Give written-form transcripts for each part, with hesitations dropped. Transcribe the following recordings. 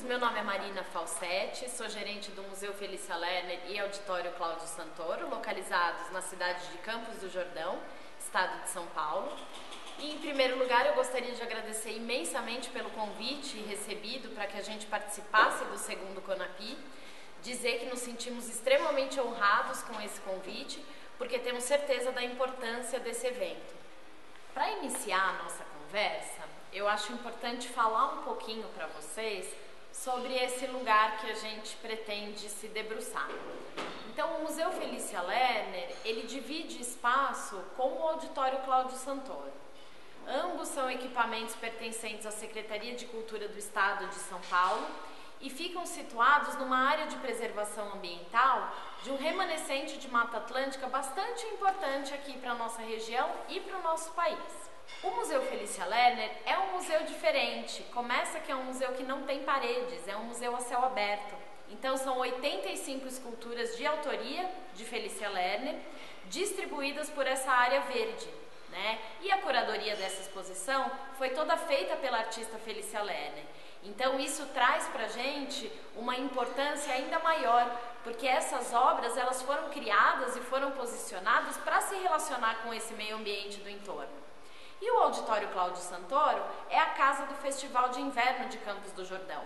todos, meu nome é Marina Falsetti, sou gerente do Museu Felícia Lerner e Auditório Cláudio Santoro, localizados na cidade de Campos do Jordão, estado de São Paulo. E, em primeiro lugar, eu gostaria de agradecer imensamente pelo convite recebido para que a gente participasse do segundo CONAPI, dizer que nos sentimos extremamente honrados com esse convite, porque temos certeza da importância desse evento. Para iniciar a nossa conversa, eu acho importante falar um pouquinho para vocês sobre esse lugar que a gente pretende se debruçar. Então, o Museu Felícia Lerner, ele divide espaço com o Auditório Cláudio Santoro. Ambos são equipamentos pertencentes à Secretaria de Cultura do Estado de São Paulo e ficam situados numa área de preservação ambiental de um remanescente de Mata Atlântica bastante importante aqui para a nossa região e para o nosso país. O Museu Felícia Lerner é um museu diferente, começa que é um museu que não tem paredes, é um museu a céu aberto. Então são 85 esculturas de autoria de Felícia Lerner, distribuídas por essa área verde, né? E a curadoria dessa exposição foi toda feita pela artista Felícia Lerner. Então isso traz pra gente uma importância ainda maior, porque essas obras elas foram criadas e foram posicionadas para se relacionar com esse meio ambiente do entorno. E o Auditório Cláudio Santoro é a casa do Festival de Inverno de Campos do Jordão.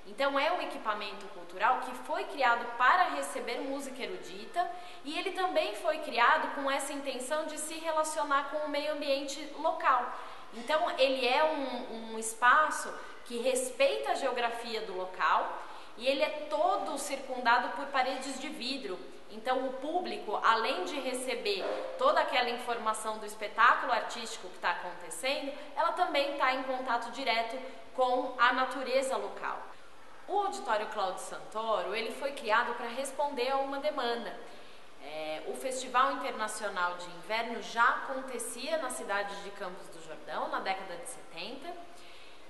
Então é um equipamento cultural que foi criado para receber música erudita e ele também foi criado com essa intenção de se relacionar com o meio ambiente local. Então ele é um espaço que respeita a geografia do local e ele é todo circundado por paredes de vidro. Então o público, além de receber toda aquela informação do espetáculo artístico que está acontecendo, ela também está em contato direto com a natureza local. O Auditório Cláudio Santoro, ele foi criado para responder a uma demanda. O Festival Internacional de Inverno já acontecia na cidade de Campos do Jordão, na década de 70,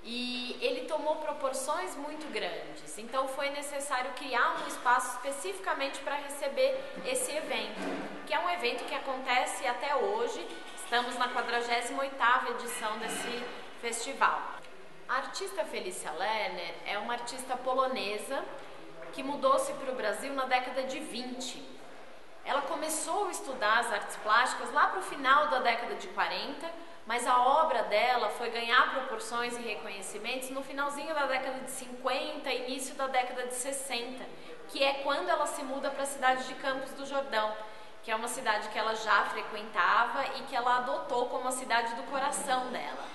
e ele tomou proporções muito grandes. Então foi necessário criar um espaço especificamente para receber esse evento, que é um evento que acontece até hoje. Estamos na 48ª edição desse festival. A artista Felícia Lerner é uma artista polonesa que mudou-se para o Brasil na década de 20. Ela começou a estudar as artes plásticas lá para o final da década de 40, mas a obra dela foi ganhar proporções e reconhecimentos no finalzinho da década de 50, início da década de 60, que é quando ela se muda para a cidade de Campos do Jordão, que é uma cidade que ela já frequentava e que ela adotou como a cidade do coração dela.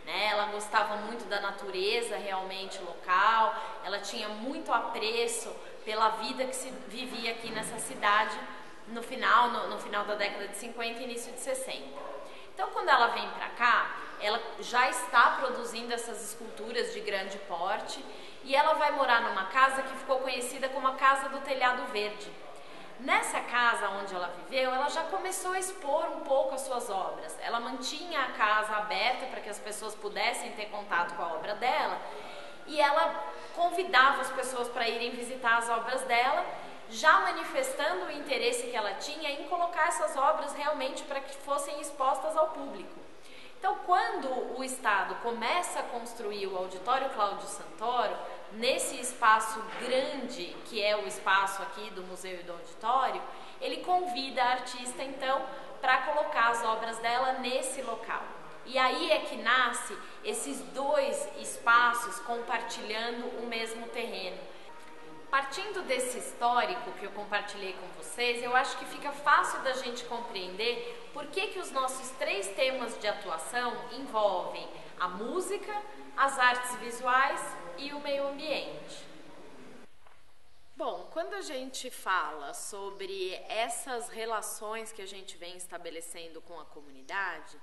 Ela gostava muito da natureza realmente local, ela tinha muito apreço pela vida que se vivia aqui nessa cidade no final da década de 50 e início de 60. Então, quando ela vem para cá, ela já está produzindo essas esculturas de grande porte e ela vai morar numa casa que ficou conhecida como a Casa do Telhado Verde. Nessa casa onde ela viveu, ela já começou a expor um pouco as suas obras. Ela mantinha a casa aberta para que as pessoas pudessem ter contato com a obra dela e ela convidava as pessoas para irem visitar as obras dela, já manifestando o interesse que ela tinha em colocar essas obras realmente para que fossem expostas ao público. Então, quando o Estado começa a construir o Auditório Cláudio Santoro, nesse espaço grande que é o espaço aqui do museu e do auditório, ele convida a artista então para colocar as obras dela nesse local. E aí é que nasce esses dois espaços compartilhando o mesmo terreno. Partindo desse histórico que eu compartilhei com vocês, eu acho que fica fácil da gente compreender por que os nossos 3 temas de atuação envolvem a música, as artes visuais e o meio ambiente. Bom, quando a gente fala sobre essas relações que a gente vem estabelecendo com a comunidade,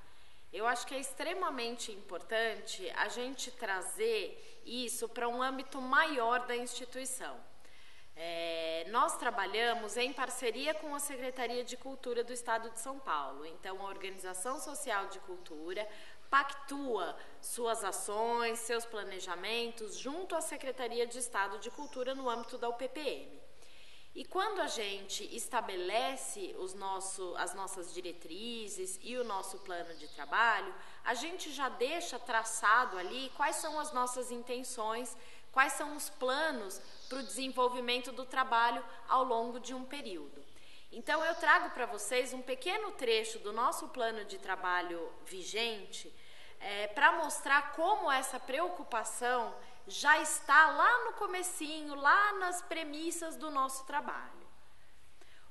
eu acho que é extremamente importante a gente trazer isso para um âmbito maior da instituição. Nós trabalhamos em parceria com a Secretaria de Cultura do Estado de São Paulo. Então, a Organização Social de Cultura pactua suas ações, seus planejamentos junto à Secretaria de Estado de Cultura no âmbito da UPPM. E quando a gente estabelece as nossas diretrizes e o nosso plano de trabalho, a gente já deixa traçado ali quais são as nossas intenções quais são os planos para o desenvolvimento do trabalho ao longo de um período. Então, eu trago para vocês um pequeno trecho do nosso plano de trabalho vigente para mostrar como essa preocupação já está lá no comecinho, lá nas premissas do nosso trabalho.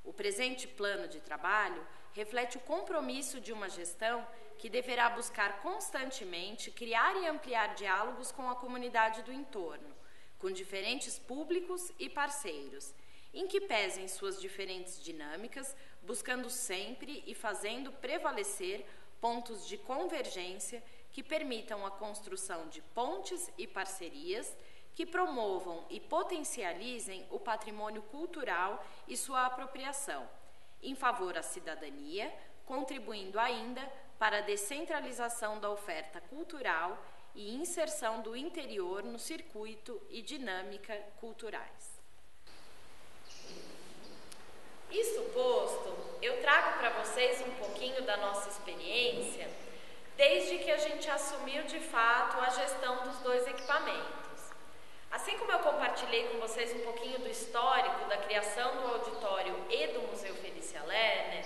O presente plano de trabalho reflete o compromisso de uma gestão que deverá buscar constantemente criar e ampliar diálogos com a comunidade do entorno, com diferentes públicos e parceiros, em que pesem suas diferentes dinâmicas, buscando sempre e fazendo prevalecer pontos de convergência que permitam a construção de pontes e parcerias que promovam e potencializem o patrimônio cultural e sua apropriação, em favor à cidadania, contribuindo ainda para a descentralização da oferta cultural e inserção do interior no circuito e dinâmica culturais. Isso posto, eu trago para vocês um pouquinho da nossa experiência desde que a gente assumiu de fato a gestão dos dois equipamentos. Assim como eu compartilhei com vocês um pouquinho do histórico da criação do auditório e do Museu Felícia Lerner,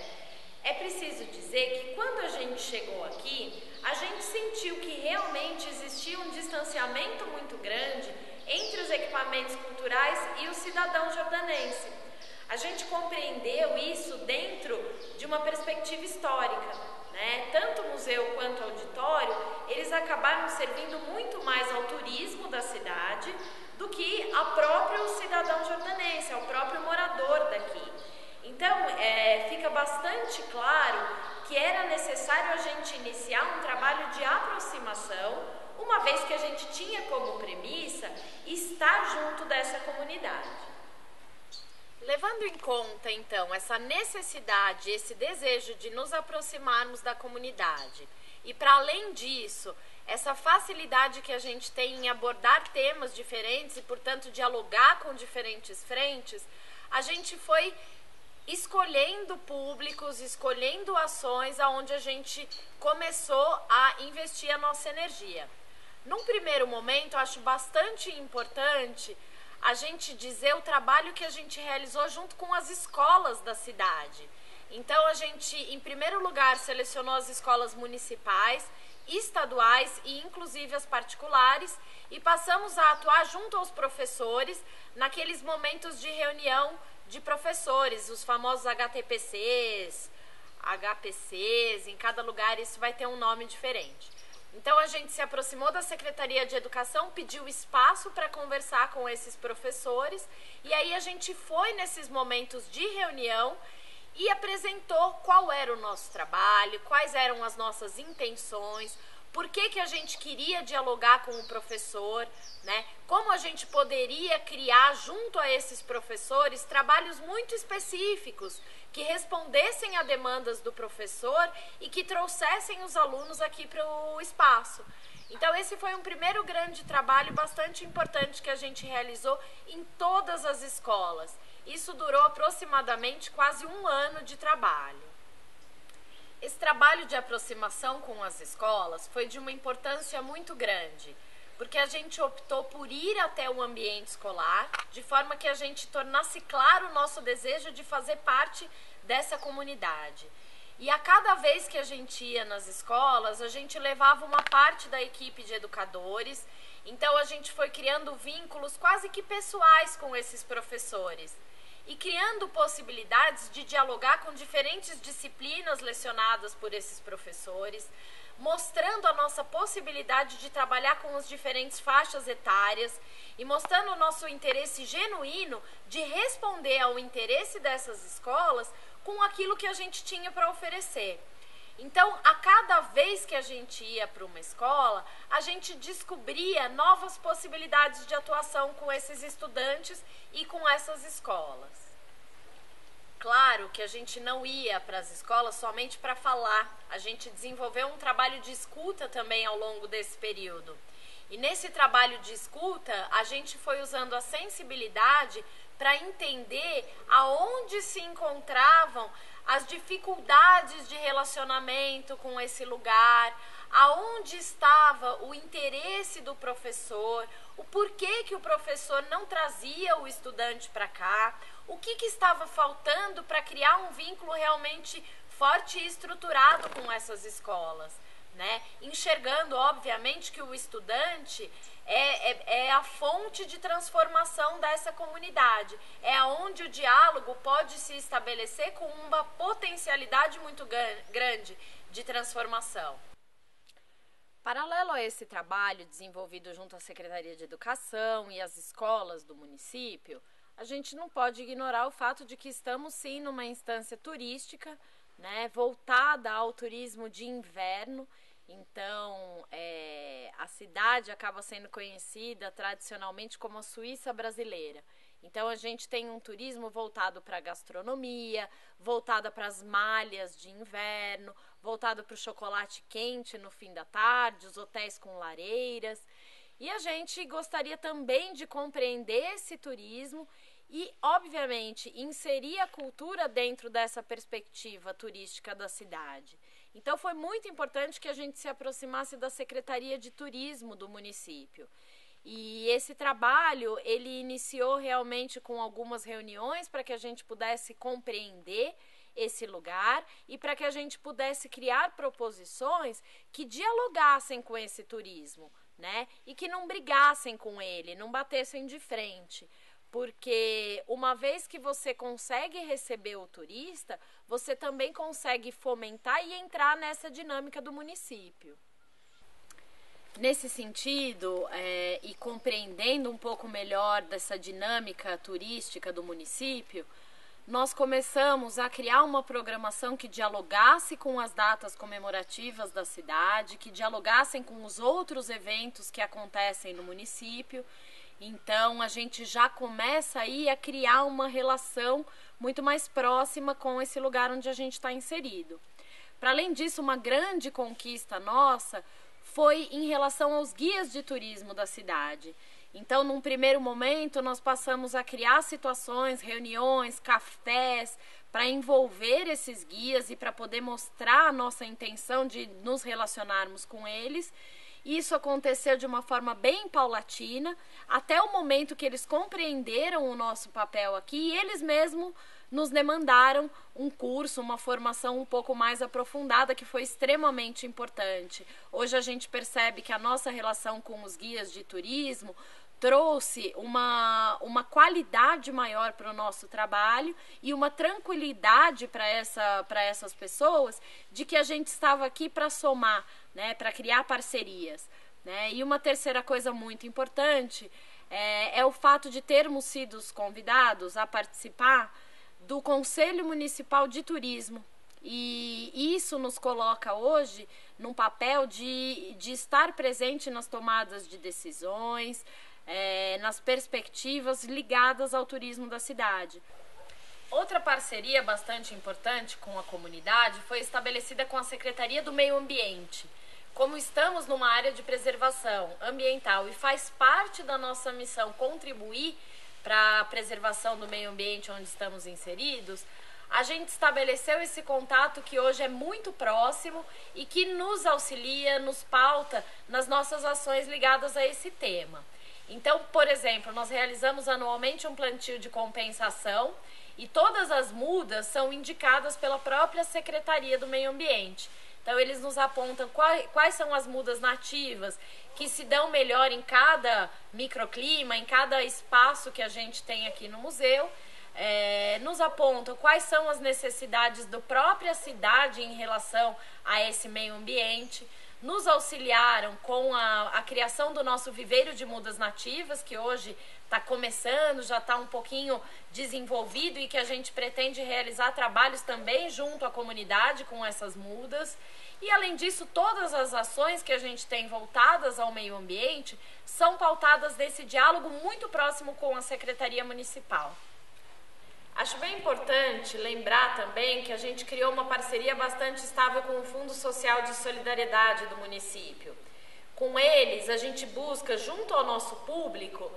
é preciso dizer que quando a gente chegou aqui, a gente sentiu que realmente existia um distanciamento muito grande entre os equipamentos culturais e o cidadão jordanense. A gente compreendeu isso dentro de uma perspectiva histórica. Tanto o museu quanto o auditório, eles acabaram servindo muito mais ao turismo da cidade do que ao próprio cidadão jordanense, ao próprio morador daqui. Então, fica bastante claro que era necessário a gente iniciar um trabalho de aproximação, uma vez que a gente tinha como premissa estar junto dessa comunidade. Levando em conta, então, essa necessidade, esse desejo de nos aproximarmos da comunidade e, para além disso, essa facilidade que a gente tem em abordar temas diferentes e, portanto, dialogar com diferentes frentes, a gente foi escolhendo públicos, escolhendo ações aonde a gente começou a investir a nossa energia. Num primeiro momento, eu acho bastante importante a gente dizer o trabalho que a gente realizou junto com as escolas da cidade. Então, a gente, em primeiro lugar, selecionou as escolas municipais, estaduais e, inclusive, as particulares, e passamos a atuar junto aos professores naqueles momentos de reunião de professores, os famosos HTPCs, HPCs, em cada lugar isso vai ter um nome diferente. Então, a gente se aproximou da Secretaria de Educação, pediu espaço para conversar com esses professores, e aí a gente foi nesses momentos de reunião e apresentou qual era o nosso trabalho, quais eram as nossas intenções, por que a gente queria dialogar com o professor, como a gente poderia criar junto a esses professores trabalhos muito específicos que respondessem a demandas do professor e que trouxessem os alunos aqui para o espaço. Então, esse foi um primeiro grande trabalho bastante importante que a gente realizou em todas as escolas. Isso durou aproximadamente quase um ano de trabalho. Esse trabalho de aproximação com as escolas foi de uma importância muito grande, porque a gente optou por ir até o ambiente escolar, de forma que a gente tornasse claro o nosso desejo de fazer parte dessa comunidade. E a cada vez que a gente ia nas escolas, a gente levava uma parte da equipe de educadores, então a gente foi criando vínculos quase que pessoais com esses professores e criando possibilidades de dialogar com diferentes disciplinas lecionadas por esses professores, mostrando a nossa possibilidade de trabalhar com as diferentes faixas etárias e mostrando o nosso interesse genuíno de responder ao interesse dessas escolas com aquilo que a gente tinha para oferecer. Então, a cada vez que a gente ia para uma escola, a gente descobria novas possibilidades de atuação com esses estudantes e com essas escolas. Claro que a gente não ia para as escolas somente para falar, a gente desenvolveu um trabalho de escuta também ao longo desse período. E nesse trabalho de escuta, a gente foi usando a sensibilidade para entender aonde se encontravam as dificuldades de relacionamento com esse lugar, aonde estava o interesse do professor, o porquê que o professor não trazia o estudante para cá, o que estava faltando para criar um vínculo realmente forte e estruturado com essas escolas, né? Enxergando, obviamente, que o estudante é a fonte de transformação dessa comunidade, é onde o diálogo pode se estabelecer com uma potencialidade muito grande de transformação. Paralelo a esse trabalho desenvolvido junto à Secretaria de Educação e às escolas do município, a gente não pode ignorar o fato de que estamos sim numa instância turística, né, voltada ao turismo de inverno. Então, a cidade acaba sendo conhecida tradicionalmente como a Suíça brasileira. Então, a gente tem um turismo voltado para a gastronomia, voltado para as malhas de inverno, voltado para o chocolate quente no fim da tarde, os hotéis com lareiras. E a gente gostaria também de compreender esse turismo e, obviamente, inserir a cultura dentro dessa perspectiva turística da cidade. Então, foi muito importante que a gente se aproximasse da Secretaria de Turismo do município. E esse trabalho, ele iniciou realmente com algumas reuniões para que a gente pudesse compreender esse lugar e para que a gente pudesse criar proposições que dialogassem com esse turismo, né? E que não brigassem com ele, não batessem de frente. Porque uma vez que você consegue receber o turista, você também consegue fomentar e entrar nessa dinâmica do município. Nesse sentido, e compreendendo um pouco melhor dessa dinâmica turística do município, nós começamos a criar uma programação que dialogasse com as datas comemorativas da cidade, que dialogassem com os outros eventos que acontecem no município. Então, a gente já começa aí a criar uma relação muito mais próxima com esse lugar onde a gente está inserido. Para além disso, uma grande conquista nossa foi em relação aos guias de turismo da cidade. Então, num primeiro momento, nós passamos a criar situações, reuniões, cafés, para envolver esses guias e para poder mostrar a nossa intenção de nos relacionarmos com eles. Isso aconteceu de uma forma bem paulatina, até o momento que eles compreenderam o nosso papel aqui e eles mesmos nos demandaram um curso, uma formação um pouco mais aprofundada, que foi extremamente importante. Hoje a gente percebe que a nossa relação com os guias de turismo trouxe uma qualidade maior para o nosso trabalho e uma tranquilidade para essas pessoas de que a gente estava aqui para somar, né, para criar parcerias, né? E uma terceira coisa muito importante é o fato de termos sido convidados a participar do Conselho Municipal de Turismo. E isso nos coloca hoje num papel de estar presente nas tomadas de decisões, nas perspectivas ligadas ao turismo da cidade. Outra parceria bastante importante com a comunidade foi estabelecida com a Secretaria do Meio Ambiente. Como estamos numa área de preservação ambiental e faz parte da nossa missão contribuir para a preservação do meio ambiente onde estamos inseridos, a gente estabeleceu esse contato que hoje é muito próximo e que nos auxilia, nos pauta nas nossas ações ligadas a esse tema. Então, por exemplo, nós realizamos anualmente um plantio de compensação e todas as mudas são indicadas pela própria Secretaria do Meio Ambiente. Então, eles nos apontam quais são as mudas nativas que se dão melhor em cada microclima, em cada espaço que a gente tem aqui no museu. Nos apontam quais são as necessidades da própria cidade em relação a esse meio ambiente. Nos auxiliaram com a criação do nosso viveiro de mudas nativas, que hoje está começando, já está um pouquinho desenvolvido e que a gente pretende realizar trabalhos também junto à comunidade com essas mudas. E além disso, todas as ações que a gente tem voltadas ao meio ambiente são pautadas nesse diálogo muito próximo com a Secretaria Municipal. Acho bem importante lembrar também que a gente criou uma parceria bastante estável com o Fundo Social de Solidariedade do município. Com eles, a gente busca, junto ao nosso público,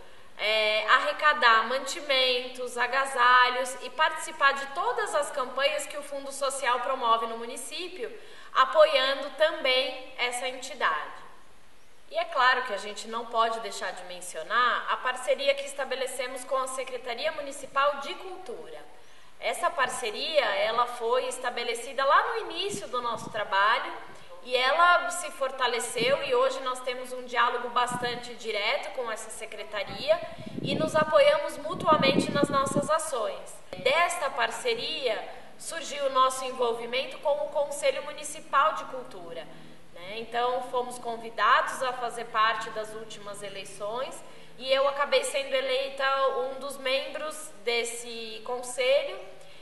arrecadar mantimentos, agasalhos e participar de todas as campanhas que o Fundo Social promove no município, apoiando também essa entidade. E é claro que a gente não pode deixar de mencionar a parceria que estabelecemos com a Secretaria Municipal de Cultura. Essa parceria, ela foi estabelecida lá no início do nosso trabalho e ela se fortaleceu e hoje nós temos um diálogo bastante direto com essa secretaria e nos apoiamos mutuamente nas nossas ações. Desta parceria surgiu o nosso envolvimento com o Conselho Municipal de Cultura. Então fomos convidados a fazer parte das últimas eleições e eu acabei sendo eleita um dos membros desse conselho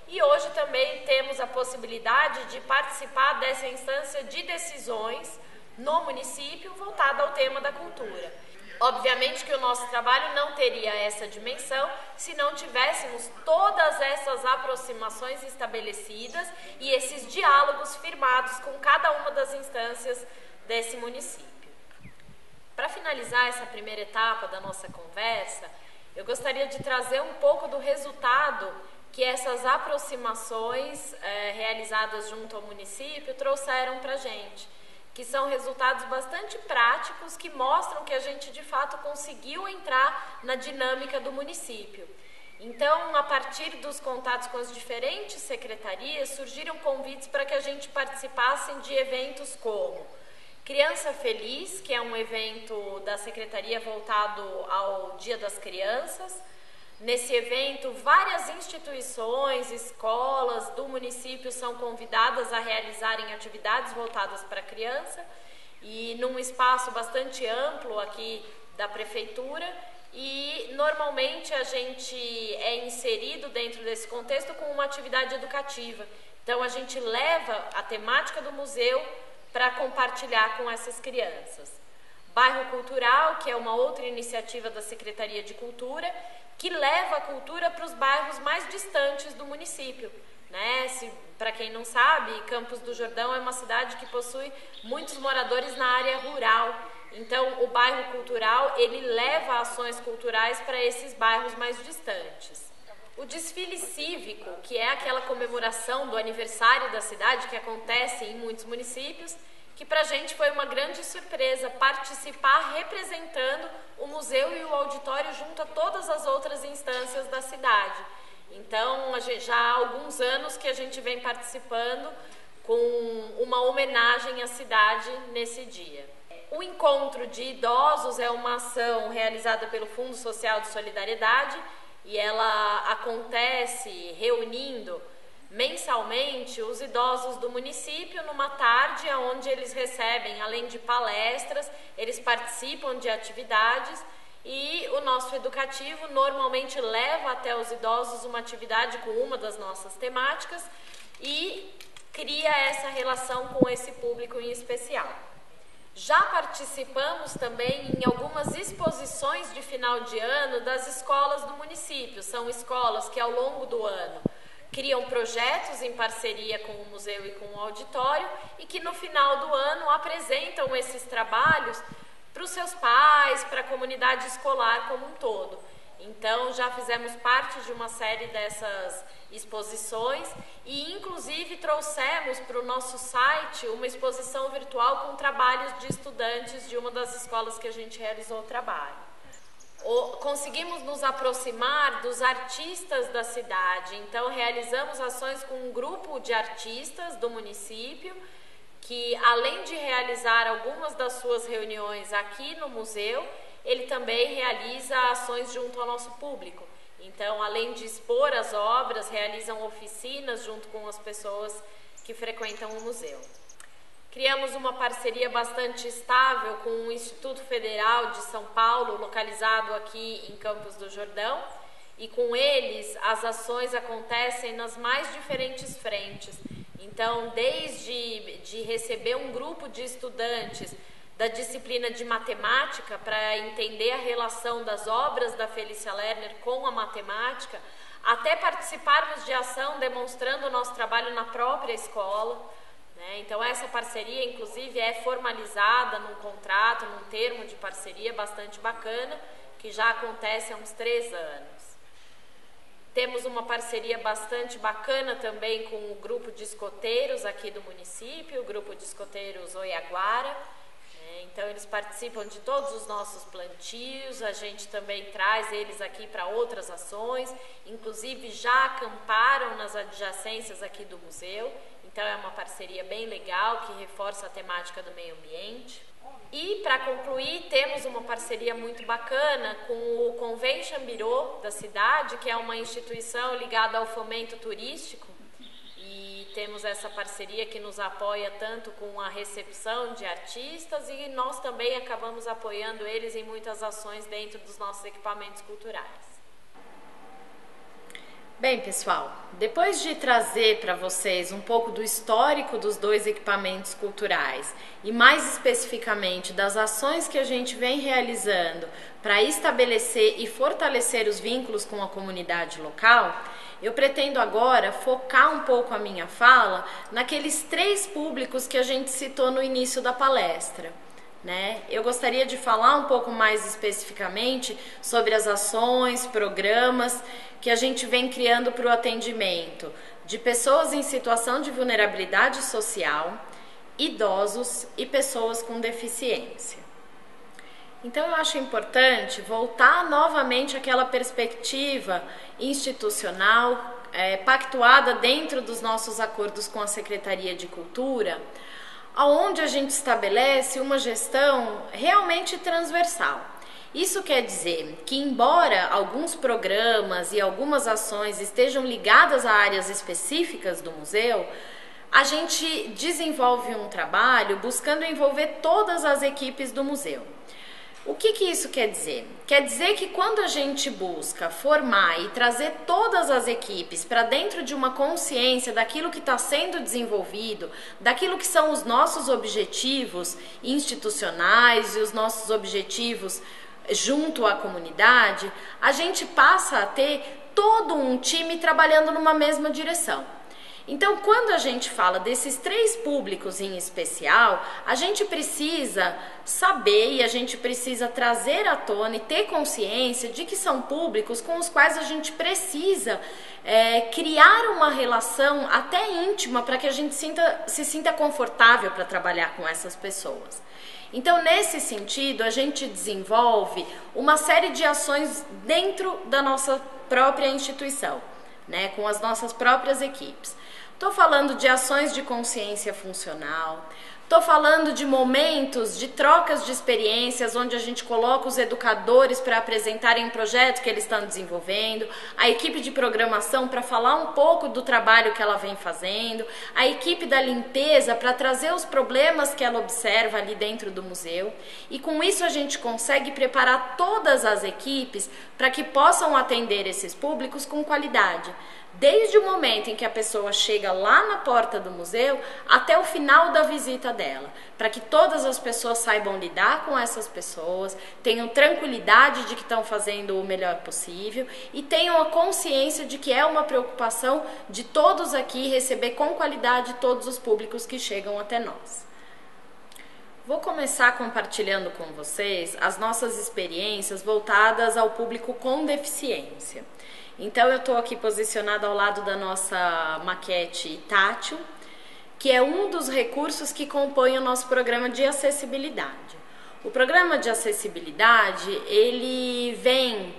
e hoje também temos a possibilidade de participar dessa instância de decisões no município voltada ao tema da cultura. Obviamente que o nosso trabalho não teria essa dimensão se não tivéssemos todas essas aproximações estabelecidas e esses diálogos firmados com cada uma das instâncias desse município. Para finalizar essa primeira etapa da nossa conversa, eu gostaria de trazer um pouco do resultado que essas aproximações realizadas junto ao município trouxeram para a gente, que são resultados bastante práticos que mostram que a gente de fato conseguiu entrar na dinâmica do município. Então, a partir dos contatos com as diferentes secretarias, surgiram convites para que a gente participasse de eventos como Criança Feliz, que é um evento da secretaria voltado ao Dia das Crianças. Nesse evento, várias instituições, escolas do município são convidadas a realizarem atividades voltadas para a criança e num espaço bastante amplo aqui da prefeitura e normalmente a gente é inserido dentro desse contexto com uma atividade educativa. Então a gente leva a temática do museu para compartilhar com essas crianças. Bairro Cultural, que é uma outra iniciativa da Secretaria de Cultura, que leva a cultura para os bairros mais distantes do município. Para quem não sabe, Campos do Jordão é uma cidade que possui muitos moradores na área rural. Então, o bairro cultural, ele leva ações culturais para esses bairros mais distantes. O desfile cívico, que é aquela comemoração do aniversário da cidade, que acontece em muitos municípios, que para a gente foi uma grande surpresa participar representando o museu e o auditório junto a todas as outras instâncias da cidade. Então, já há alguns anos que a gente vem participando com uma homenagem à cidade nesse dia. O Encontro de Idosos é uma ação realizada pelo Fundo Social de Solidariedade e ela acontece reunindo mensalmente os idosos do município numa tarde onde eles recebem, além de palestras, eles participam de atividades e o nosso educativo normalmente leva até os idosos uma atividade com uma das nossas temáticas e cria essa relação com esse público em especial. Já participamos também em algumas exposições de final de ano das escolas do município. São escolas que ao longo do ano criam projetos em parceria com o museu e com o auditório e que no final do ano apresentam esses trabalhos para os seus pais, para a comunidade escolar como um todo. Então já fizemos parte de uma série dessas exposições e inclusive trouxemos para o nosso site uma exposição virtual com trabalhos de estudantes de uma das escolas que a gente realizou o trabalho. Conseguimos nos aproximar dos artistas da cidade, então realizamos ações com um grupo de artistas do município que, além de realizar algumas das suas reuniões aqui no museu, ele também realiza ações junto ao nosso público. Então, além de expor as obras, realizam oficinas junto com as pessoas que frequentam o museu. Criamos uma parceria bastante estável com o Instituto Federal de São Paulo, localizado aqui em Campos do Jordão, e com eles as ações acontecem nas mais diferentes frentes. Então, desde receber um grupo de estudantes da disciplina de matemática para entender a relação das obras da Felícia Lerner com a matemática, até participarmos de ação demonstrando o nosso trabalho na própria escola. Então essa parceria inclusive é formalizada num contrato, num termo de parceria bastante bacana que já acontece há uns 3 anos. Temos uma parceria bastante bacana também com o grupo de escoteiros aqui do município, o grupo de escoteiros Oiaguara. Então eles participam de todos os nossos plantios, a gente também traz eles aqui para outras ações, inclusive já acamparam nas adjacências aqui do museu, então é uma parceria bem legal que reforça a temática do meio ambiente. E para concluir, temos uma parceria muito bacana com o Convention Bureau da cidade, que é uma instituição ligada ao fomento turístico. E temos essa parceria que nos apoia tanto com a recepção de artistas e nós também acabamos apoiando eles em muitas ações dentro dos nossos equipamentos culturais. Bem, pessoal, depois de trazer para vocês um pouco do histórico dos 2 equipamentos culturais e mais especificamente das ações que a gente vem realizando para estabelecer e fortalecer os vínculos com a comunidade local, eu pretendo agora focar um pouco a minha fala naqueles 3 públicos que a gente citou no início da palestra. Eu gostaria de falar um pouco mais especificamente sobre as ações, programas que a gente vem criando para o atendimento de pessoas em situação de vulnerabilidade social, idosos e pessoas com deficiência. Então eu acho importante voltar novamente àquela perspectiva institucional, pactuada dentro dos nossos acordos com a Secretaria de Cultura, onde a gente estabelece uma gestão realmente transversal. Isso quer dizer que, embora alguns programas e algumas ações estejam ligadas a áreas específicas do museu, a gente desenvolve um trabalho buscando envolver todas as equipes do museu. O que isso quer dizer? Quer dizer que quando a gente busca formar e trazer todas as equipes para dentro de uma consciência daquilo que está sendo desenvolvido, daquilo que são os nossos objetivos institucionais e os nossos objetivos junto à comunidade, a gente passa a ter todo um time trabalhando numa mesma direção. Então, quando a gente fala desses 3 públicos em especial, a gente precisa saber e a gente precisa trazer à tona e ter consciência de que são públicos com os quais a gente precisa criar uma relação até íntima para que a gente se sinta confortável para trabalhar com essas pessoas. Então, nesse sentido, a gente desenvolve uma série de ações dentro da nossa própria instituição, com as nossas próprias equipes. Estou falando de ações de consciência funcional, estou falando de momentos de trocas de experiências onde a gente coloca os educadores para apresentarem um projeto que eles estão desenvolvendo, a equipe de programação para falar um pouco do trabalho que ela vem fazendo, a equipe da limpeza para trazer os problemas que ela observa ali dentro do museu, e com isso a gente consegue preparar todas as equipes para que possam atender esses públicos com qualidade. Desde o momento em que a pessoa chega lá na porta do museu até o final da visita dela, para que todas as pessoas saibam lidar com essas pessoas, tenham tranquilidade de que estão fazendo o melhor possível e tenham a consciência de que é uma preocupação de todos aqui receber com qualidade todos os públicos que chegam até nós. Vou começar compartilhando com vocês as nossas experiências voltadas ao público com deficiência. Então eu estou aqui posicionada ao lado da nossa maquete tátil, que é um dos recursos que compõe o nosso programa de acessibilidade. O programa de acessibilidade, ele vem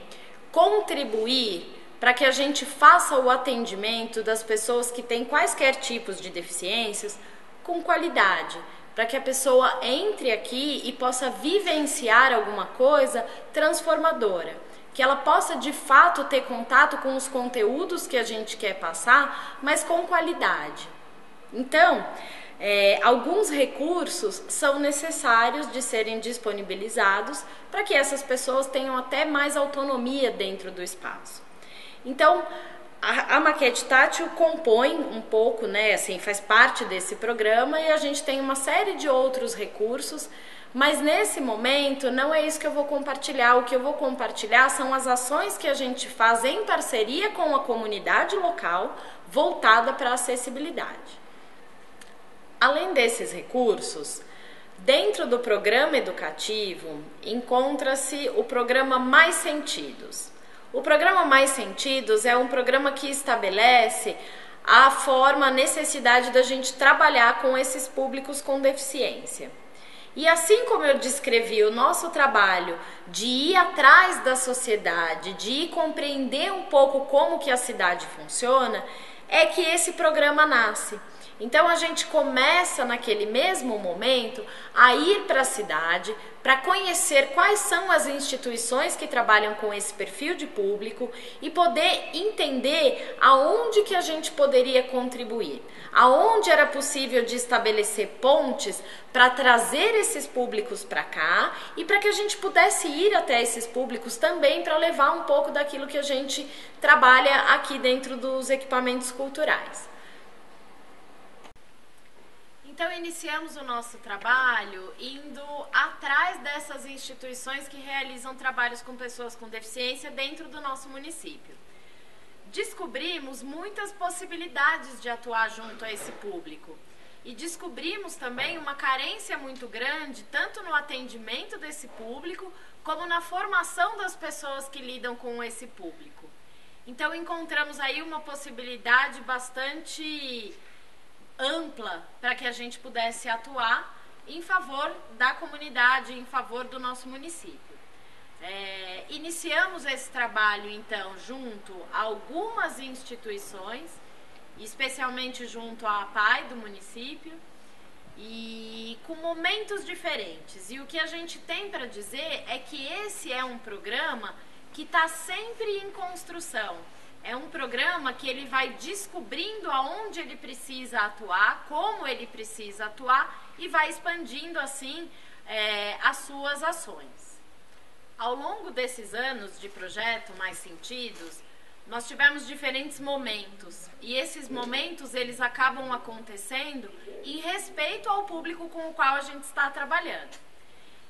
contribuir para que a gente faça o atendimento das pessoas que têm quaisquer tipos de deficiências com qualidade, para que a pessoa entre aqui e possa vivenciar alguma coisa transformadora, que ela possa de fato ter contato com os conteúdos que a gente quer passar, mas com qualidade. Então, alguns recursos são necessários de serem disponibilizados para que essas pessoas tenham até mais autonomia dentro do espaço. Então, a maquete tátil compõe um pouco, faz parte desse programa, e a gente tem uma série de outros recursos. Mas nesse momento não é isso que eu vou compartilhar. O que eu vou compartilhar são as ações que a gente faz em parceria com a comunidade local voltada para a acessibilidade. Além desses recursos, Dentro do programa educativo, encontra-se o programa Mais Sentidos. O programa Mais Sentidos é um programa que estabelece a forma, a necessidade da gente trabalhar com esses públicos com deficiência. E assim como eu descrevi o nosso trabalho de ir atrás da sociedade, de ir compreender um pouco como que a cidade funciona, é que esse programa nasce. Então a gente começa naquele mesmo momento a ir para a cidade para conhecer quais são as instituições que trabalham com esse perfil de público e poder entender aonde que a gente poderia contribuir, aonde era possível de estabelecer pontes para trazer esses públicos para cá e para que a gente pudesse ir até esses públicos também para levar um pouco daquilo que a gente trabalha aqui dentro dos equipamentos culturais. Então, iniciamos o nosso trabalho indo atrás dessas instituições que realizam trabalhos com pessoas com deficiência dentro do nosso município. Descobrimos muitas possibilidades de atuar junto a esse público e descobrimos também uma carência muito grande, tanto no atendimento desse público, como na formação das pessoas que lidam com esse público. Então, encontramos aí uma possibilidade bastante ampla para que a gente pudesse atuar em favor da comunidade, em favor do nosso município. Iniciamos esse trabalho então junto a algumas instituições, especialmente junto à APAI do município, e com momentos diferentes. E o que a gente tem para dizer é que esse é um programa que está sempre em construção. É um programa que ele vai descobrindo aonde ele precisa atuar, como ele precisa atuar e vai expandindo assim as suas ações. Ao longo desses anos de projeto Mais Sentidos, nós tivemos diferentes momentos e esses momentos eles acabam acontecendo em respeito ao público com o qual a gente está trabalhando.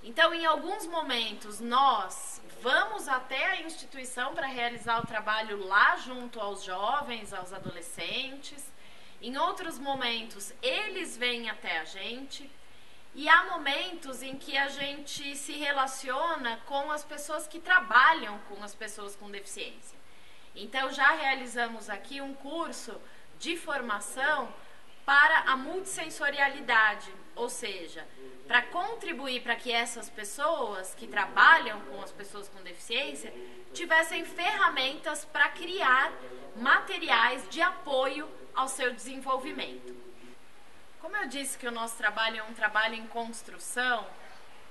Então, em alguns momentos, nós vamos até a instituição para realizar o trabalho lá junto aos jovens, aos adolescentes. Em outros momentos, eles vêm até a gente. E há momentos em que a gente se relaciona com as pessoas que trabalham com as pessoas com deficiência. Então, já realizamos aqui um curso de formação para a multissensorialidade, ou seja, para contribuir para que essas pessoas que trabalham com as pessoas com deficiência tivessem ferramentas para criar materiais de apoio ao seu desenvolvimento. Como eu disse que o nosso trabalho é um trabalho em construção,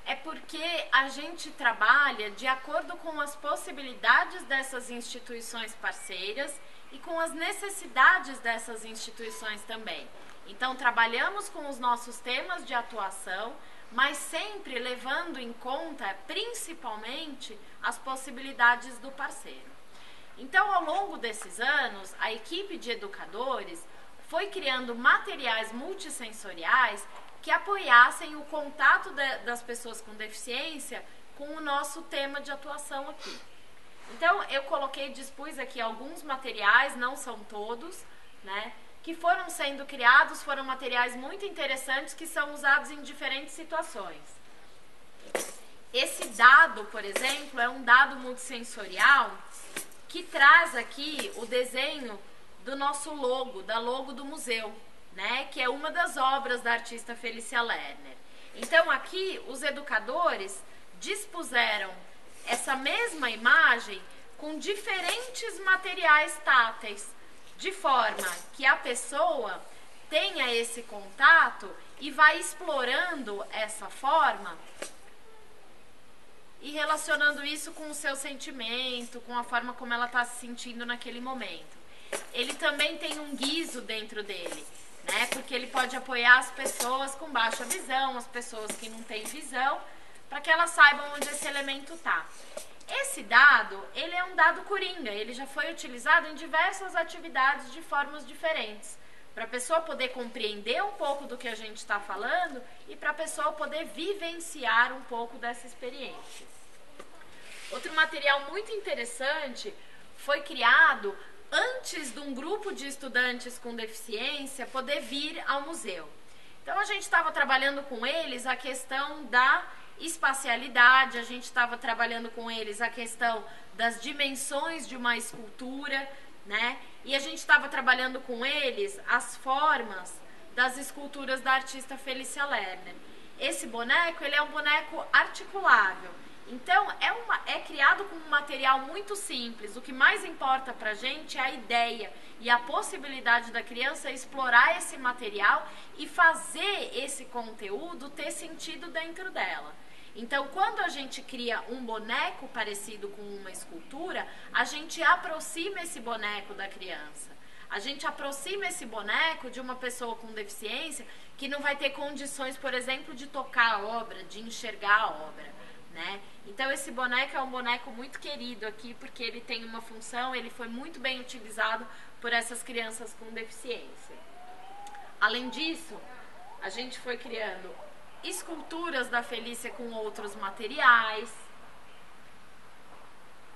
é porque a gente trabalha de acordo com as possibilidades dessas instituições parceiras e com as necessidades dessas instituições também. Então, trabalhamos com os nossos temas de atuação, mas sempre levando em conta, principalmente, as possibilidades do parceiro. Então, ao longo desses anos, a equipe de educadores foi criando materiais multissensoriais que apoiassem o contato das pessoas com deficiência com o nosso tema de atuação aqui. Então, eu dispus aqui alguns materiais, não são todos, né? Que foram sendo criados, foram materiais muito interessantes que são usados em diferentes situações. Esse dado, por exemplo, é um dado multissensorial que traz aqui o desenho do nosso logo, da logo do museu, né? Que é uma das obras da artista Felícia Lerner. Então aqui os educadores dispuseram essa mesma imagem com diferentes materiais táteis, de forma que a pessoa tenha esse contato e vai explorando essa forma e relacionando isso com o seu sentimento, com a forma como ela está se sentindo naquele momento. Ele também tem um guiso dentro dele, né? Porque ele pode apoiar as pessoas com baixa visão, as pessoas que não têm visão, para que elas saibam onde esse elemento está. Esse dado, ele é um dado coringa, ele já foi utilizado em diversas atividades de formas diferentes, para a pessoa poder compreender um pouco do que a gente está falando e para a pessoa poder vivenciar um pouco dessa experiência. Outro material muito interessante foi criado antes de um grupo de estudantes com deficiência poder vir ao museu. Então a gente estava trabalhando com eles a questão da espacialidade, a gente estava trabalhando com eles a questão das dimensões de uma escultura, né? E a gente estava trabalhando com eles as formas das esculturas da artista Felícia Lerner. Esse boneco, ele é um boneco articulável. Então, é criado com um material muito simples. O que mais importa pra gente é a ideia e a possibilidade da criança explorar esse material e fazer esse conteúdo ter sentido dentro dela. Então, quando a gente cria um boneco parecido com uma escultura, a gente aproxima esse boneco da criança. A gente aproxima esse boneco de uma pessoa com deficiência que não vai ter condições, por exemplo, de tocar a obra, de enxergar a obra, né? Então, esse boneco é um boneco muito querido aqui, porque ele tem uma função, ele foi muito bem utilizado por essas crianças com deficiência. Além disso, a gente foi criando esculturas da Felícia com outros materiais.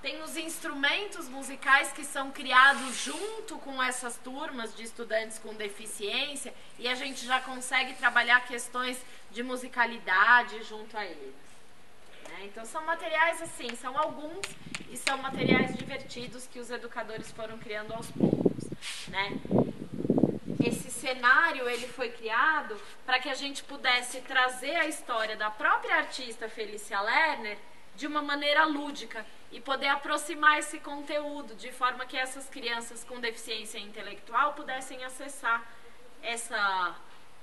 Tem os instrumentos musicais que são criados junto com essas turmas de estudantes com deficiência e a gente já consegue trabalhar questões de musicalidade junto a eles. Então são materiais assim, são alguns e são materiais divertidos que os educadores foram criando aos poucos, né? Esse cenário ele foi criado para que a gente pudesse trazer a história da própria artista Felícia Lerner de uma maneira lúdica e poder aproximar esse conteúdo de forma que essas crianças com deficiência intelectual pudessem acessar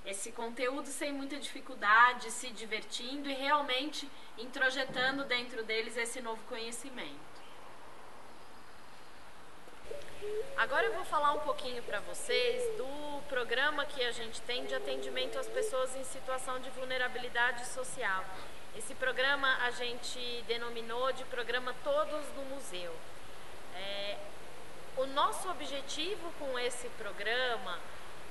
esse conteúdo sem muita dificuldade, se divertindo e realmente introjetando dentro deles esse novo conhecimento. Agora eu vou falar um pouquinho para vocês do programa que a gente tem de atendimento às pessoas em situação de vulnerabilidade social. Esse programa a gente denominou de programa Todos no Museu. O nosso objetivo com esse programa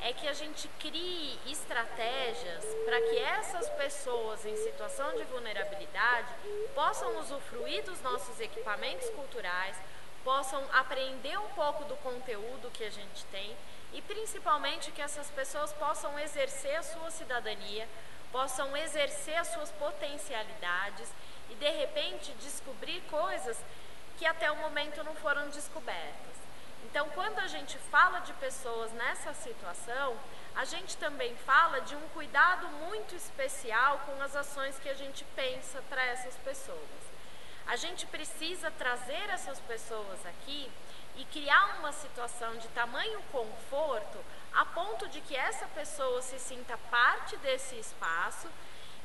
é que a gente crie estratégias para que essas pessoas em situação de vulnerabilidade possam usufruir dos nossos equipamentos culturais, possam aprender um pouco do conteúdo que a gente tem e principalmente que essas pessoas possam exercer a sua cidadania, possam exercer as suas potencialidades e de repente descobrir coisas que até o momento não foram descobertas. Então, quando a gente fala de pessoas nessa situação, a gente também fala de um cuidado muito especial com as ações que a gente pensa para essas pessoas. A gente precisa trazer essas pessoas aqui e criar uma situação de tamanho conforto a ponto de que essa pessoa se sinta parte desse espaço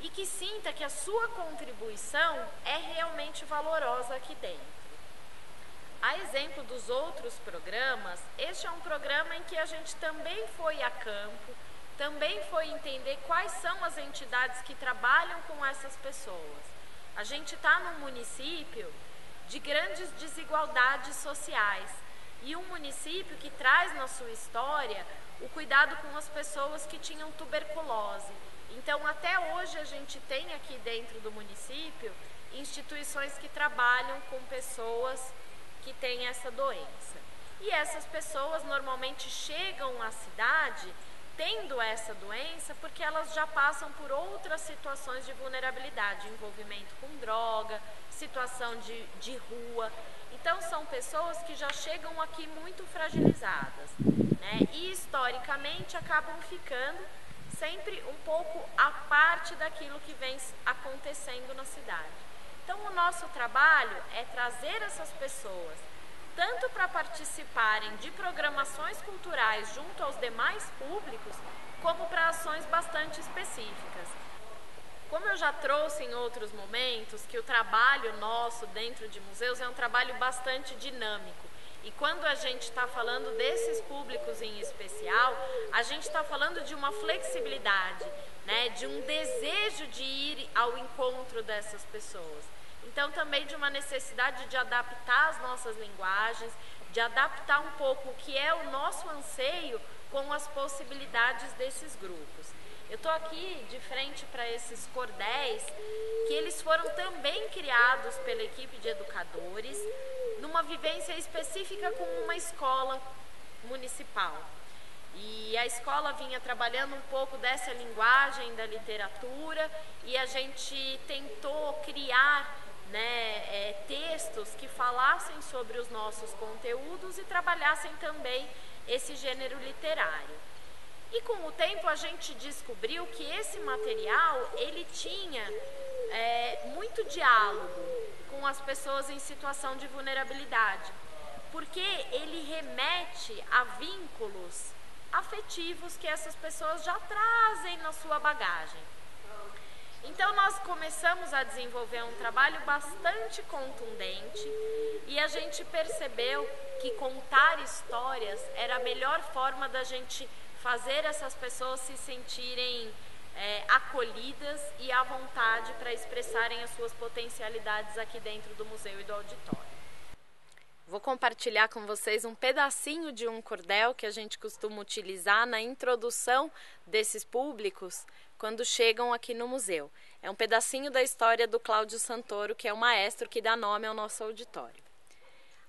e que sinta que a sua contribuição é realmente valorosa aqui dentro. A exemplo dos outros programas, este é um programa em que a gente também foi a campo, também foi entender quais são as entidades que trabalham com essas pessoas. A gente está num município de grandes desigualdades sociais e um município que traz na sua história o cuidado com as pessoas que tinham tuberculose. Então, até hoje a gente tem aqui dentro do município instituições que trabalham com pessoas que têm essa doença. E essas pessoas normalmente chegam à cidade tendo essa doença porque elas já passam por outras situações de vulnerabilidade, envolvimento com droga, situação de rua. Então são pessoas que já chegam aqui muito fragilizadas, né? E historicamente acabam ficando sempre um pouco à parte daquilo que vem acontecendo na cidade. Então o nosso trabalho é trazer essas pessoas tanto para participarem de programações culturais junto aos demais públicos, como para ações bastante específicas. Como eu já trouxe em outros momentos, que o trabalho nosso dentro de museus é um trabalho bastante dinâmico. E quando a gente está falando desses públicos em especial, a gente está falando de uma flexibilidade, né, de um desejo de ir ao encontro dessas pessoas. Então, também de uma necessidade de adaptar as nossas linguagens, de adaptar um pouco o que é o nosso anseio com as possibilidades desses grupos. Eu estou aqui de frente para esses cordéis, que eles foram também criados pela equipe de educadores, numa vivência específica com uma escola municipal. E a escola vinha trabalhando um pouco dessa linguagem da literatura e a gente tentou criar, né, textos que falassem sobre os nossos conteúdos e trabalhassem também esse gênero literário. E com o tempo a gente descobriu que esse material, ele tinha muito diálogo com as pessoas em situação de vulnerabilidade, porque ele remete a vínculos afetivos que essas pessoas já trazem na sua bagagem. Então nós começamos a desenvolver um trabalho bastante contundente e a gente percebeu que contar histórias era a melhor forma da gente fazer essas pessoas se sentirem acolhidas e à vontade para expressarem as suas potencialidades aqui dentro do museu e do auditório. Vou compartilhar com vocês um pedacinho de um cordel que a gente costuma utilizar na introdução desses públicos quando chegam aqui no museu. É um pedacinho da história do Cláudio Santoro, que é o maestro que dá nome ao nosso auditório.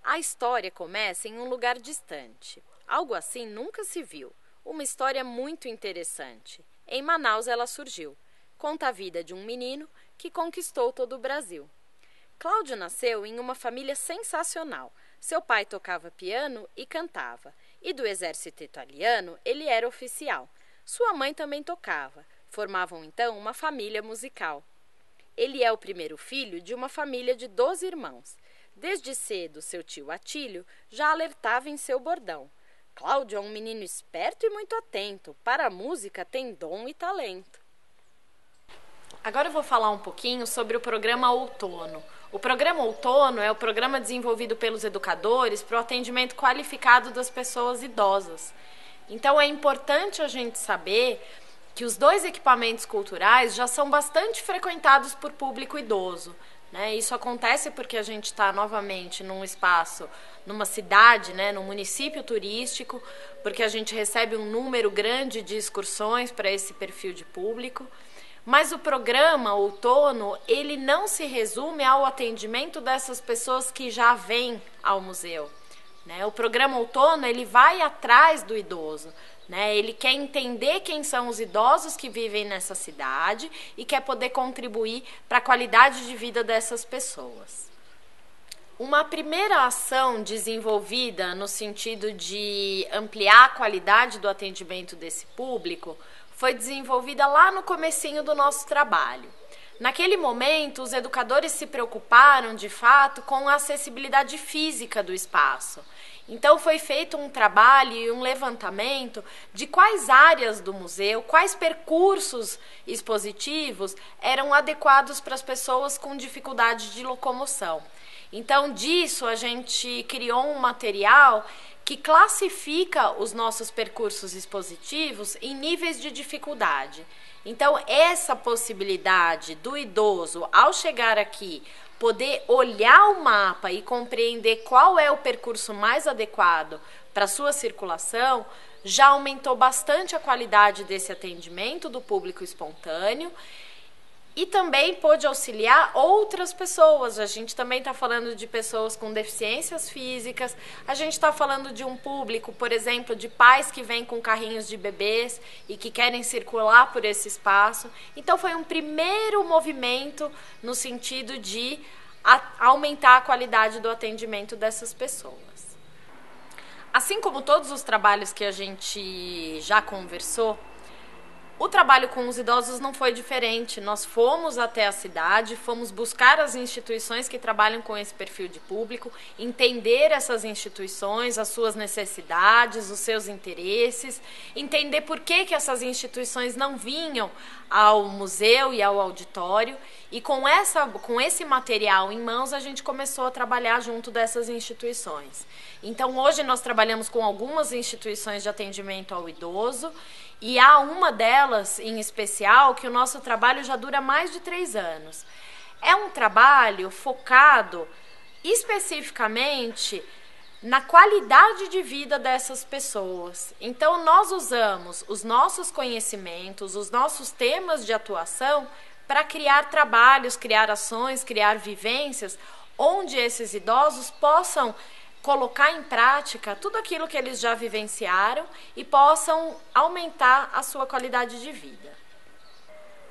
A história começa em um lugar distante. Algo assim nunca se viu. Uma história muito interessante. Em Manaus ela surgiu. Conta a vida de um menino que conquistou todo o Brasil. Cláudio nasceu em uma família sensacional. Seu pai tocava piano e cantava. E do exército italiano ele era oficial. Sua mãe também tocava. Formavam então uma família musical. Ele é o primeiro filho de uma família de 12 irmãos. Desde cedo, seu tio Atílio já alertava em seu bordão. Cláudio é um menino esperto e muito atento. Para a música tem dom e talento. Agora eu vou falar um pouquinho sobre o programa Outono. O programa Outono é o programa desenvolvido pelos educadores para o atendimento qualificado das pessoas idosas. Então é importante a gente saber que os 2 equipamentos culturais já são bastante frequentados por público idoso. Isso acontece porque a gente está novamente num espaço, numa cidade, num município turístico, porque a gente recebe um número grande de excursões para esse perfil de público. Mas o programa Outono, ele não se resume ao atendimento dessas pessoas que já vêm ao museu. O programa Outono, ele vai atrás do idoso. Ele quer entender quem são os idosos que vivem nessa cidade e quer poder contribuir para a qualidade de vida dessas pessoas. Uma primeira ação desenvolvida no sentido de ampliar a qualidade do atendimento desse público foi desenvolvida lá no comecinho do nosso trabalho. Naquele momento, os educadores se preocuparam, de fato, com a acessibilidade física do espaço. Então foi feito um trabalho e um levantamento de quais áreas do museu, quais percursos expositivos eram adequados para as pessoas com dificuldade de locomoção. Então disso a gente criou um material que classifica os nossos percursos expositivos em níveis de dificuldade. Então essa possibilidade do idoso, ao chegar aqui, poder olhar o mapa e compreender qual é o percurso mais adequado para a sua circulação, já aumentou bastante a qualidade desse atendimento do público espontâneo e também pôde auxiliar outras pessoas. A gente também está falando de pessoas com deficiências físicas, a gente está falando de um público, por exemplo, de pais que vêm com carrinhos de bebês e que querem circular por esse espaço. Então foi um primeiro movimento no sentido de aumentar a qualidade do atendimento dessas pessoas. Assim como todos os trabalhos que a gente já conversou, o trabalho com os idosos não foi diferente. Nós fomos até a cidade, fomos buscar as instituições que trabalham com esse perfil de público, entender essas instituições, as suas necessidades, os seus interesses, entender por que essas instituições não vinham ao museu e ao auditório. E com esse material em mãos, a gente começou a trabalhar junto dessas instituições. Então, hoje nós trabalhamos com algumas instituições de atendimento ao idoso, e há uma delas, em especial, que o nosso trabalho já dura mais de 3 anos. É um trabalho focado especificamente na qualidade de vida dessas pessoas. Então, nós usamos os nossos conhecimentos, os nossos temas de atuação para criar trabalhos, criar ações, criar vivências, onde esses idosos possam colocar em prática tudo aquilo que eles já vivenciaram e possam aumentar a sua qualidade de vida.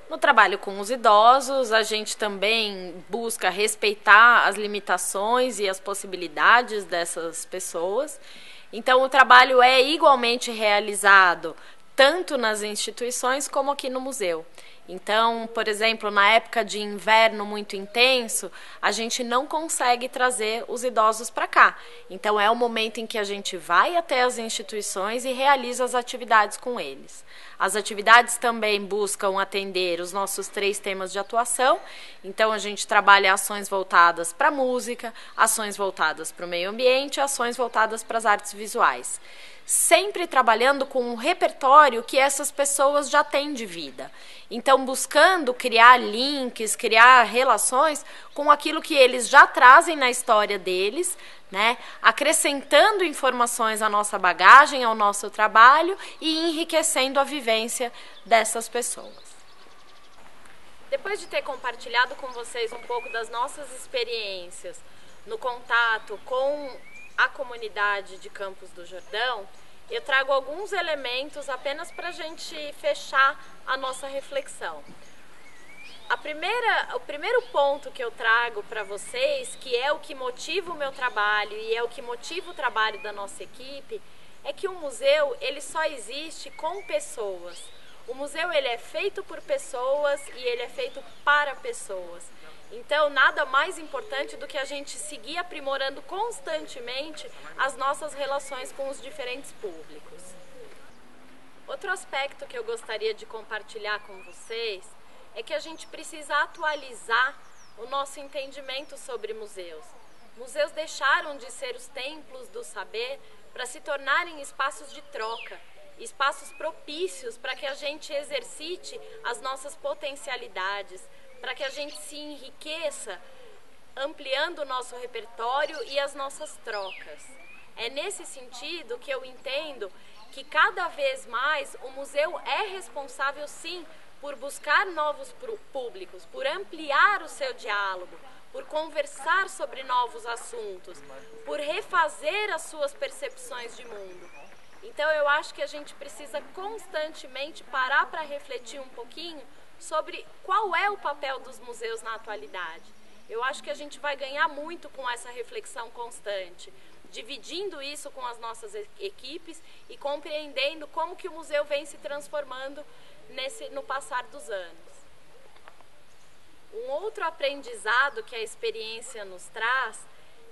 No trabalho com os idosos, a gente também busca respeitar as limitações e as possibilidades dessas pessoas. Então, o trabalho é igualmente realizado tanto nas instituições como aqui no museu. Então, por exemplo, na época de inverno muito intenso, a gente não consegue trazer os idosos para cá. Então, é o momento em que a gente vai até as instituições e realiza as atividades com eles. As atividades também buscam atender os nossos 3 temas de atuação. Então, a gente trabalha ações voltadas para a música, ações voltadas para o meio ambiente, ações voltadas para as artes visuais. Sempre trabalhando com um repertório que essas pessoas já têm de vida. Então, buscando criar links, criar relações com aquilo que eles já trazem na história deles, né? Acrescentando informações à nossa bagagem, ao nosso trabalho e enriquecendo a vivência dessas pessoas. Depois de ter compartilhado com vocês um pouco das nossas experiências no contato com a comunidade de Campos do Jordão, eu trago alguns elementos apenas para a gente fechar a nossa reflexão. O primeiro ponto que eu trago para vocês, que é o que motiva o meu trabalho e é o que motiva o trabalho da nossa equipe, é que o museu ele só existe com pessoas. O museu ele é feito por pessoas e ele é feito para pessoas. Então, nada mais importante do que a gente seguir aprimorando constantemente as nossas relações com os diferentes públicos. Outro aspecto que eu gostaria de compartilhar com vocês é que a gente precisa atualizar o nosso entendimento sobre museus. Museus deixaram de ser os templos do saber para se tornarem espaços de troca, espaços propícios para que a gente exercite as nossas potencialidades, para que a gente se enriqueça, ampliando o nosso repertório e as nossas trocas. É nesse sentido que eu entendo que cada vez mais o museu é responsável, sim, por buscar novos públicos, por ampliar o seu diálogo, por conversar sobre novos assuntos, por refazer as suas percepções de mundo. Então eu acho que a gente precisa constantemente parar para refletir um pouquinho sobre qual é o papel dos museus na atualidade. Eu acho que a gente vai ganhar muito com essa reflexão constante, dividindo isso com as nossas equipes e compreendendo como que o museu vem se transformando no passar dos anos. Um outro aprendizado que a experiência nos traz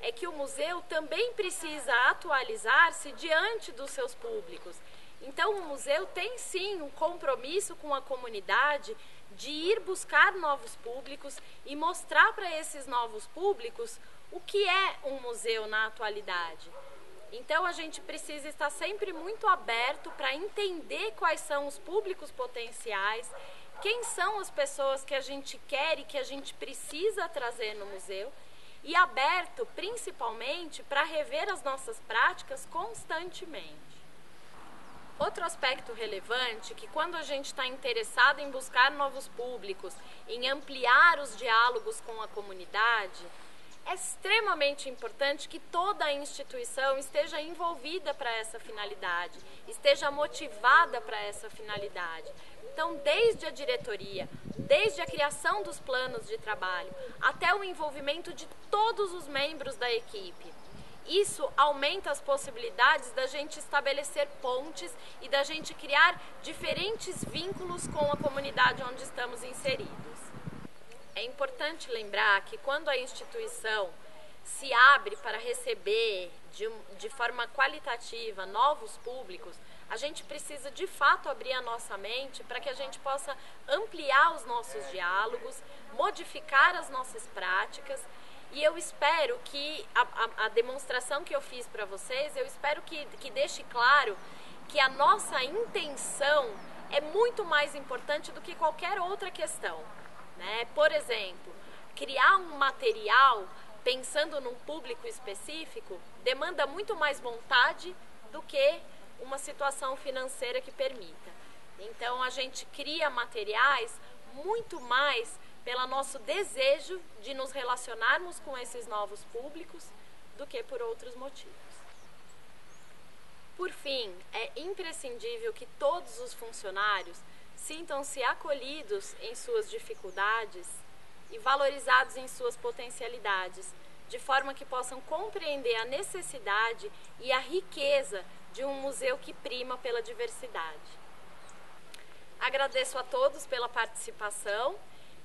é que o museu também precisa atualizar-se diante dos seus públicos. Então, o museu tem sim um compromisso com a comunidade de ir buscar novos públicos e mostrar para esses novos públicos o que é um museu na atualidade. Então, a gente precisa estar sempre muito aberto para entender quais são os públicos potenciais, quem são as pessoas que a gente quer e que a gente precisa trazer no museu, e aberto principalmente para rever as nossas práticas constantemente. Outro aspecto relevante é que quando a gente está interessado em buscar novos públicos, em ampliar os diálogos com a comunidade, é extremamente importante que toda a instituição esteja envolvida para essa finalidade, esteja motivada para essa finalidade. Então, desde a diretoria, desde a criação dos planos de trabalho, até o envolvimento de todos os membros da equipe. Isso aumenta as possibilidades da gente estabelecer pontes e da gente criar diferentes vínculos com a comunidade onde estamos inseridos. É importante lembrar que quando a instituição se abre para receber de forma qualitativa novos públicos, a gente precisa de fato abrir a nossa mente para que a gente possa ampliar os nossos diálogos, modificar as nossas práticas. E eu espero que a demonstração que eu fiz para vocês, eu espero que deixe claro que a nossa intenção é muito mais importante do que qualquer outra questão, né? Por exemplo, criar um material pensando num público específico demanda muito mais vontade do que uma situação financeira que permita. Então a gente cria materiais muito mais pelo nosso desejo de nos relacionarmos com esses novos públicos do que por outros motivos. Por fim, é imprescindível que todos os funcionários sintam-se acolhidos em suas dificuldades e valorizados em suas potencialidades, de forma que possam compreender a necessidade e a riqueza de um museu que prima pela diversidade. Agradeço a todos pela participação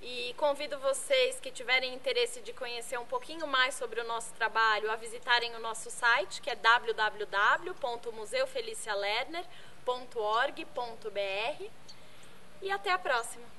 e convido vocês que tiverem interesse de conhecer um pouquinho mais sobre o nosso trabalho a visitarem o nosso site, que é www.museufelicialerner.org.br, e até a próxima!